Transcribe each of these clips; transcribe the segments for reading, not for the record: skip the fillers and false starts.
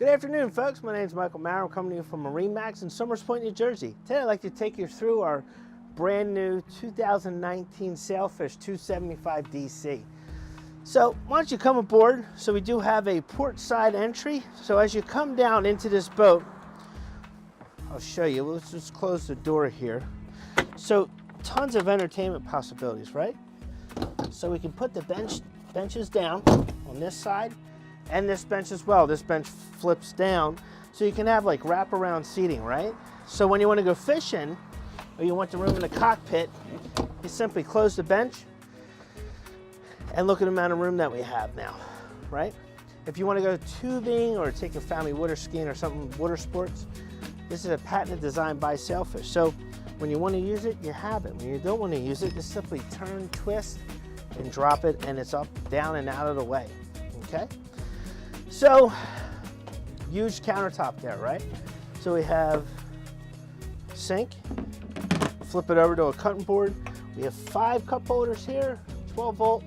Good afternoon, folks. My name is Michael Maurer. I'm coming to you from MarineMax in Somers Point, New Jersey. Today I'd like to take you through our brand new 2019 Sailfish 275 DC. So why don't you come aboard? So we do have a port side entry. So as you come down into this boat, I'll show you. Let's just close the door here. So tons of entertainment possibilities, right? So we can put the benches down on this side and this bench as well. This bench flips down so you can have like wraparound seating, right? So when you want to go fishing or you want the room in the cockpit, you simply close the bench and look at the amount of room that we have now, right? If you want to go tubing or take your family water skiing or something, water sports, this is a patented design by Sailfish. So when you want to use it, you have it. When you don't want to use it, just simply turn, twist, and drop it, and it's up, down, and out of the way, okay? So, huge countertop there, right? So we have sink, flip it over to a cutting board. We have 5 cup holders here, 12-volt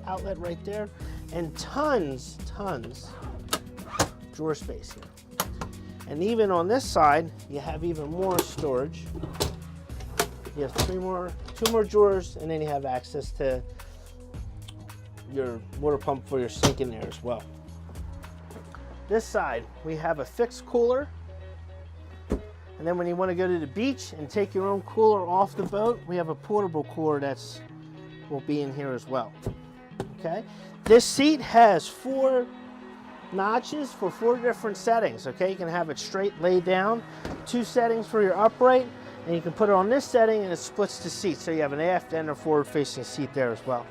outlet right there, and tons drawer space here. And even on this side, you have even more storage. You have 2 more drawers, and then you have access to your water pump for your sink in there as well. This side, we have a fixed cooler. And then when you want to go to the beach and take your own cooler off the boat, we have a portable cooler will be in here as well. Okay? This seat has 4 notches for 4 different settings. Okay? You can have it straight laid down, 2 settings for your upright, and you can put it on this setting and it splits the seat. So you have an aft and a forward facing seat there as well.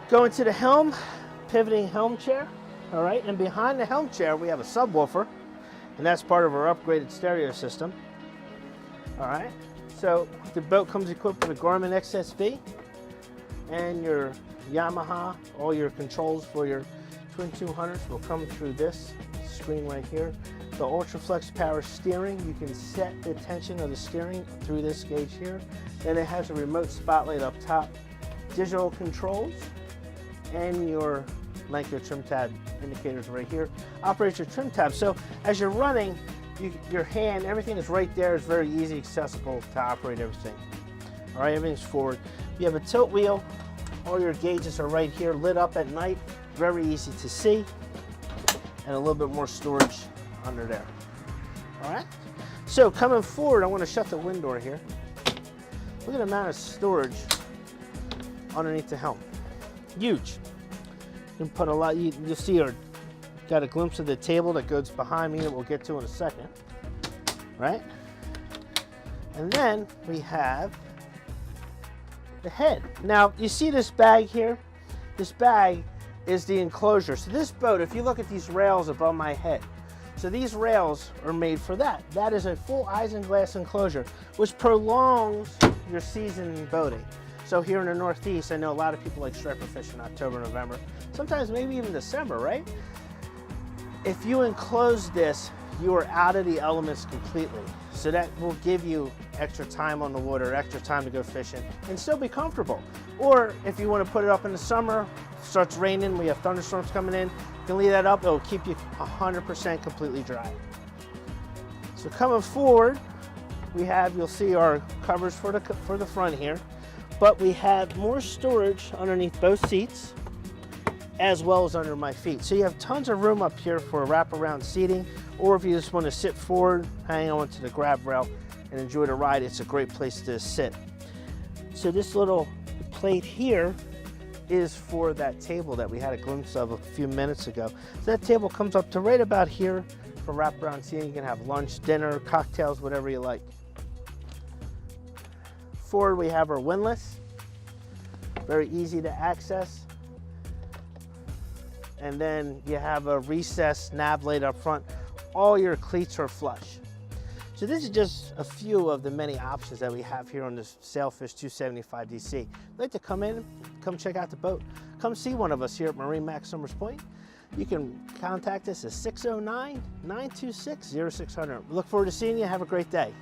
Going to the helm, pivoting helm chair. All right, and behind the helm chair, we have a subwoofer, and that's part of our upgraded stereo system. All right, so the boat comes equipped with a Garmin XSV and your Yamaha. All your controls for your Twin 200s will come through this screen right here. The UltraFlex power steering, you can set the tension of the steering through this gauge here. Then it has a remote spotlight up top, digital controls, and your length of trim tab indicators right here. Operate your trim tab. So as you're running, your hand, everything is right there. It's very easy, accessible to operate everything. All right, everything's forward. You have a tilt wheel. All your gauges are right here, lit up at night. Very easy to see. And a little bit more storage under there. All right. So coming forward, I want to shut the wind door here. Look at the amount of storage underneath the helm. Huge. You can put a lot, you'll see got a glimpse of the table that goes behind me that we'll get to in a second, right? And then we have the head. Now, you see this bag here? This bag is the enclosure. So this boat, if you look at these rails above my head, so these rails are made for that. That is a full isinglass enclosure, which prolongs your season in boating. So here in the Northeast, I know a lot of people like striper fish in October, November, sometimes maybe even December, right? If you enclose this, you are out of the elements completely. So that will give you extra time on the water, extra time to go fishing, and still be comfortable. Or if you want to put it up in the summer, starts raining, we have thunderstorms coming in, you can leave that up, it'll keep you 100% completely dry. So coming forward, you'll see our covers for the front here. But we have more storage underneath both seats as well as under my feet. So you have tons of room up here for wraparound seating, or if you just want to sit forward, hang on to the grab rail and enjoy the ride, it's a great place to sit. So this little plate here is for that table that we had a glimpse of a few minutes ago. So that table comes up to right about here for wraparound seating. You can have lunch, dinner, cocktails, whatever you like. Forward, we have our windlass, very easy to access. And then you have a recessed nav light up front. All your cleats are flush. So this is just a few of the many options that we have here on this Sailfish 275 DC. If you'd like to come in, come check out the boat, come see one of us here at MarineMax Somers Point. You can contact us at 609-926-0600. Look forward to seeing you. Have a great day.